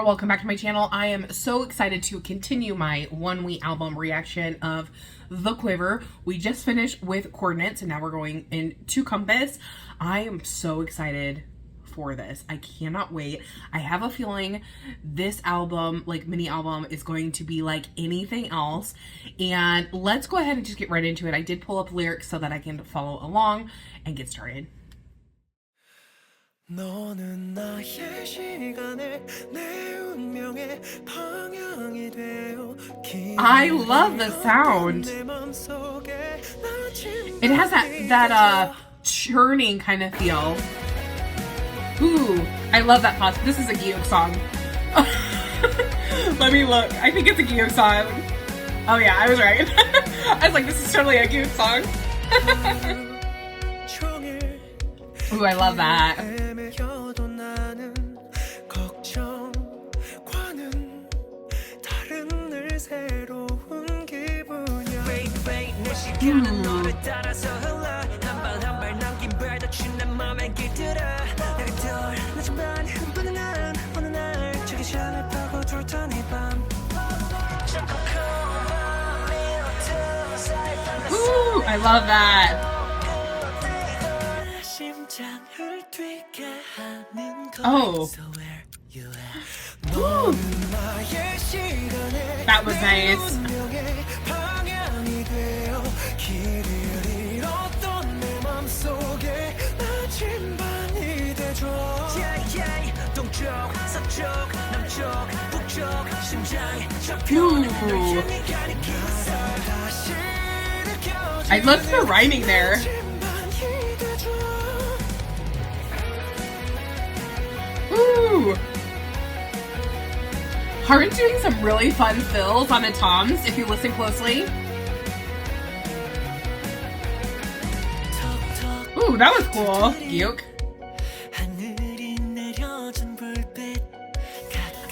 welcome back to my channel. I am so excited to continue my ONEWE album reaction of the Quiver. We just finished with Coordinates and now we're going into Compass. I am so excited for this. I cannot wait. I have a feeling this album, like mini album, is going to be like anything else. And let's go ahead and just get right into it. I did pull up lyrics so that I can follow along and get started. 너는 나의 시간에 내 운명의 방향이 되어 I love the sound. It has that churning kind of feel. Ooh, I love that pause. This is a Gyeok song. Let me look. I think it's a Gyeok song. Oh yeah, I was right. I was like, this is totally a Gyeok song. Ooh, I love that. Ooh, I love that. Oh. Ooh. That was nice. Ooh. I love the rhyming there. Ooh. Harden's doing some really fun fills on the toms if you listen closely. Ooh, that was cool. Gyeok.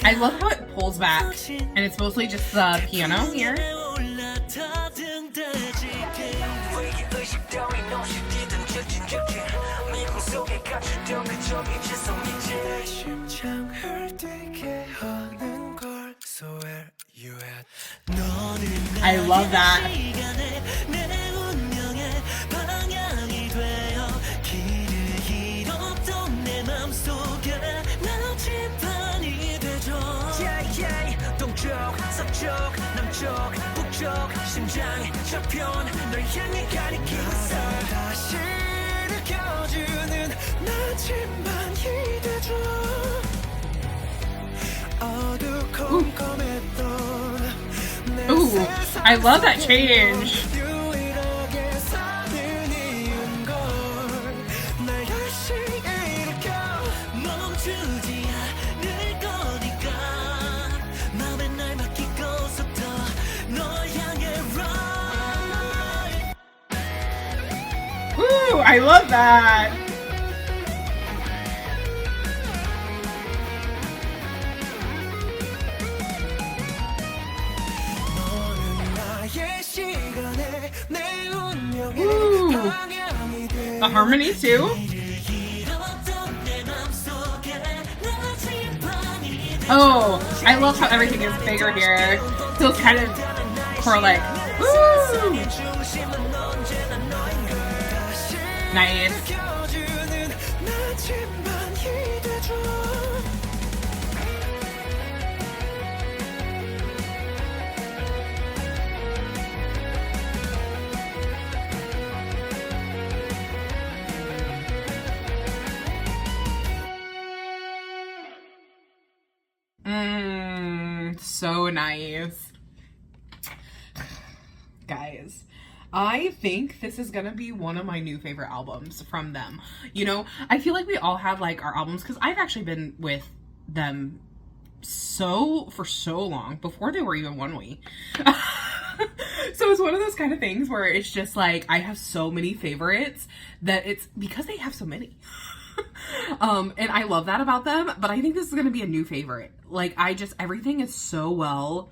I love how it pulls back and it's mostly just the piano here. I love that. Ooh, I love that change. Ooh, I love that. Ooh, the harmony too. Oh, I love how everything is bigger here. Feels kind of choral-like. Ooh, nice. So nice. Guys, I think this is gonna be one of my new favorite albums from them. You know, I feel like we all have like our albums because I've actually been with them for so long before they were even ONEWE. So it's one of those kind of things where it's just like I have so many favorites that it's because they have so many. And I love that about them, but I think this is going to be a new favorite. Like everything is so well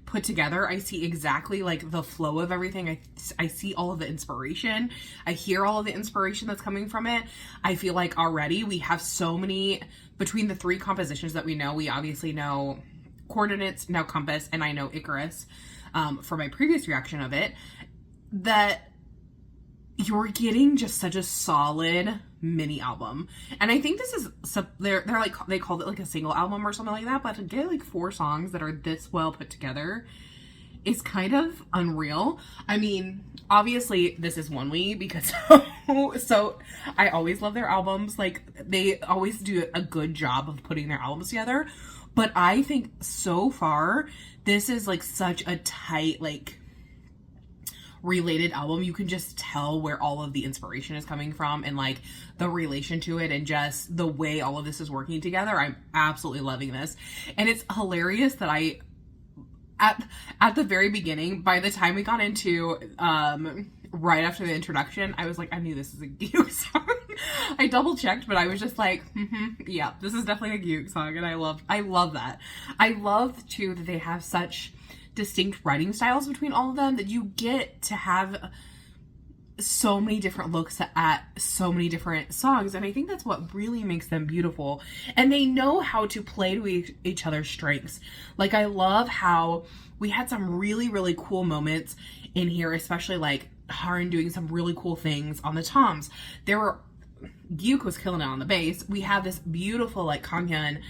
put put together. I see exactly like the flow of everything. I see all of the inspiration. I hear all of the inspiration that's coming from it. I feel like already we have so many, between the 3 compositions that we know, we obviously know Coordinates, now Compass, and I know Icarus for my previous reaction of it, that you're getting just such a solid mini album. And I think this is, they're like, they called it like a single album or something like that, but to get like 4 songs that are this well put together is kind of unreal. I mean, obviously this is ONEWE because so I always love their albums. Like, they always do a good job of putting their albums together. But I think so far, this is like such a tight, like, related album. You can just tell where all of the inspiration is coming from and like the relation to it and just the way all of this is working together. I'm absolutely loving this. And it's hilarious that at the very beginning, by the time we got into right after the introduction, I was like, I knew this is a Gyuk song. I double checked, but I was just like, yeah, this is definitely a Gyuk song. And I love that. I love too that they have such distinct writing styles between all of them, that you get to have so many different looks at so many different songs. And I think that's what really makes them beautiful. And they know how to play to each other's strengths. Like, I love how we had some really, really cool moments in here, especially like Harin doing some really cool things on the toms. Gyuk was killing it on the bass. We have this beautiful like Kanghyun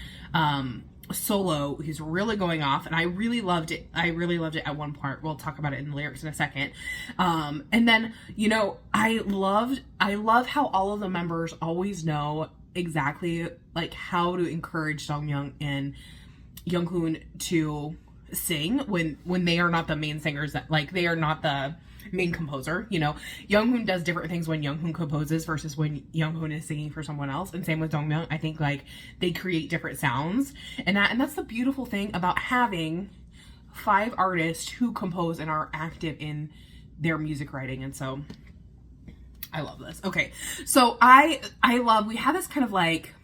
solo who's really going off, and I really loved it. I really loved it at one part. We'll talk about it in the lyrics in a second. And then, you know, I love how all of the members always know exactly like how to encourage Dongmyeon and Younghoon to sing when they are not the main singers, that like they are not the main composer. You know, Younghoon does different things when Younghoon composes versus when Younghoon is singing for someone else, and same with Dongmyeon. I think like they create different sounds, and that's the beautiful thing about having 5 artists who compose and are active in their music writing. And so I love this. Okay, so I love, we have this kind of like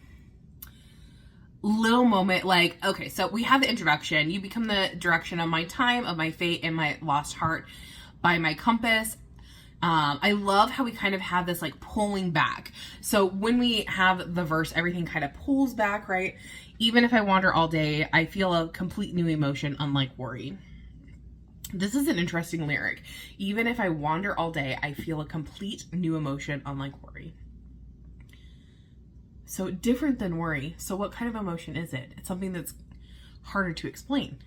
little moment, like, okay, so we have the introduction. You become the direction of my time, of my fate, and my lost heart by my compass. I love how we kind of have this like pulling back. So when we have the verse, everything kind of pulls back, right? Even if I wander all day, I feel a complete new emotion, unlike worry. This is an interesting lyric. Even if I wander all day, I feel a complete new emotion, unlike worry. So different than worry. So what kind of emotion is it? It's something that's harder to explain.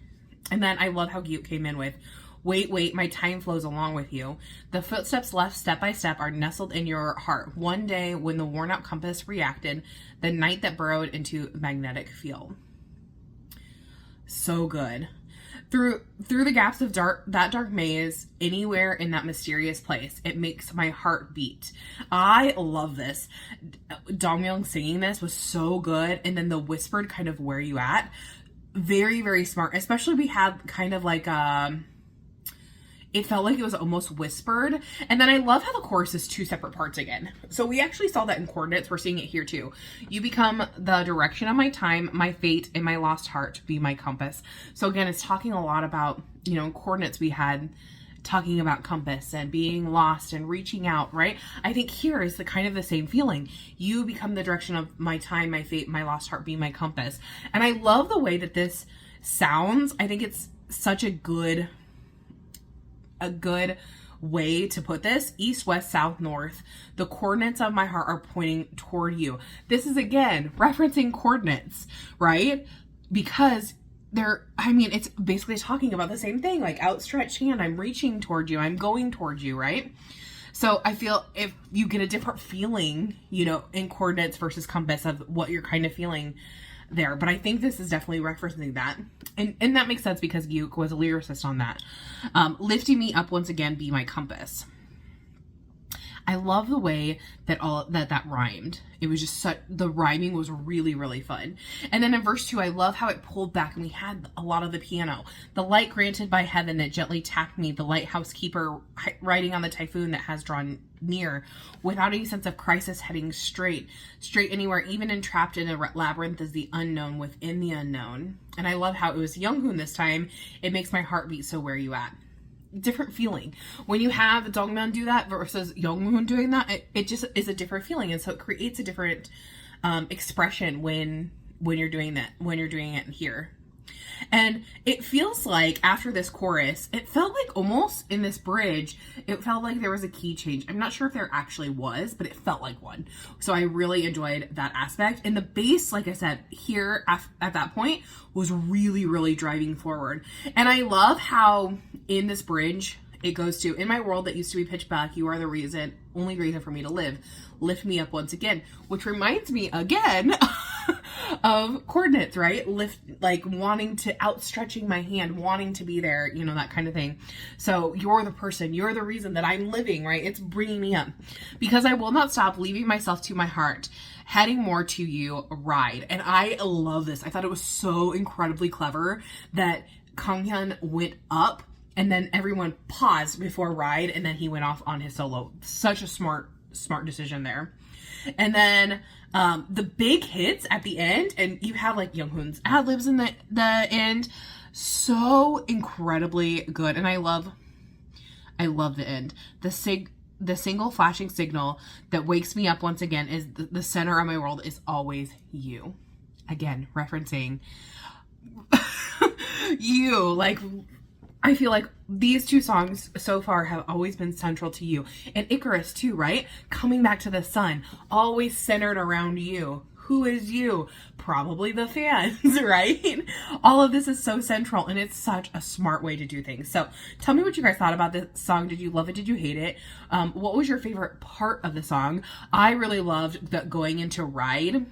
And then I love how Gyuk came in with, wait, my time flows along with you. The footsteps left step by step are nestled in your heart. One day when the worn out compass reacted, the night that burrowed into magnetic field. So good. Through the gaps of that dark maze, anywhere in that mysterious place, it makes my heart beat. I love this. Dongmyeon singing this was so good. And then the whispered kind of where you at. Very, very smart. Especially we had kind of like it felt like it was almost whispered. And then I love how the chorus is 2 separate parts again. So we actually saw that in Coordinates. We're seeing it here too. You become the direction of my time, my fate, and my lost heart be my compass. So again, it's talking a lot about, you know, in Coordinates we had talking about compass and being lost and reaching out, right? I think here is the kind of the same feeling. You become the direction of my time, my fate, my lost heart be my compass. And I love the way that this sounds. I think it's such a good way to put this. East, west, south, north. The coordinates of my heart are pointing toward you. This is again referencing coordinates, right? Because it's basically talking about the same thing, like outstretched hand, I'm reaching toward you, I'm going towards you, right? So I feel if you get a different feeling, you know, in coordinates versus compass of what you're kind of feeling there. But I think this is definitely referencing that. And that makes sense because Gyuk was a lyricist on that. Lifting me up once again, be my compass. I love the way that that rhymed. It was just the rhyming was really, really fun. And then in verse 2, I love how it pulled back and we had a lot of the piano. The light granted by heaven that gently tapped me, the lighthouse keeper riding on the typhoon that has drawn near, without any sense of crisis, heading straight anywhere, even entrapped in a labyrinth is the unknown within the unknown. And I love how it was Younghoon this time. It makes my heart beat, so where you at? Different feeling when you have Dongman do that versus Younghoon doing that. It just is a different feeling, and so it creates a different expression when you're doing that, when you're doing it here. And it feels like after this chorus, it felt like almost in this bridge, it felt like there was a key change. I'm not sure if there actually was, but it felt like one. So I really enjoyed that aspect. And the bass, like I said, here at that point was really, really driving forward. And I love how in this bridge, it goes to, in my world that used to be pitch black, you are the only reason for me to live. Lift me up once again, which reminds me again of coordinates, right? Lift, like wanting to, outstretching my hand, wanting to be there, you know, that kind of thing. So you're the person, you're the reason that I'm living, right? It's bringing me up because I will not stop leaving myself to my heart, heading more to you, ride. And I love this. I thought it was so incredibly clever that Kanghyun went up and then everyone paused before ride, and then he went off on his solo. Such a smart decision there. And then the big hits at the end, and you have like Younghoon's ad-libs in the end. So incredibly good. And I love the end. The single flashing signal that wakes me up once again is the center of my world is always you. Again, referencing you. Like, I feel like these two songs so far have always been central to you. And Icarus too, right? Coming back to the sun, always centered around you. Who is you? Probably the fans, right? All of this is so central, and it's such a smart way to do things. So tell me what you guys thought about this song. Did you love it? Did you hate it? What was your favorite part of the song? I really loved the going into Ride.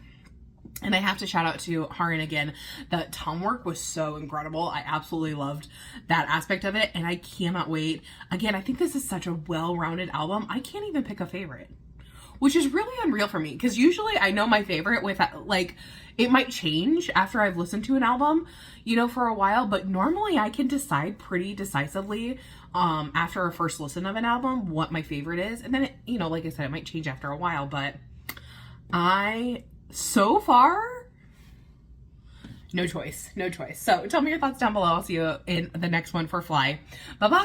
And I have to shout out to Harin again. The tom work was so incredible. I absolutely loved that aspect of it. And I cannot wait. Again, I think this is such a well-rounded album. I can't even pick a favorite, which is really unreal for me. Because usually I know my favorite with, like, it might change after I've listened to an album, you know, for a while. But normally I can decide pretty decisively after a first listen of an album what my favorite is. And then, it, you know, like I said, it might change after a while. But so far, no choice. So tell me your thoughts down below. I'll see you in the next one for Fly. Bye-bye.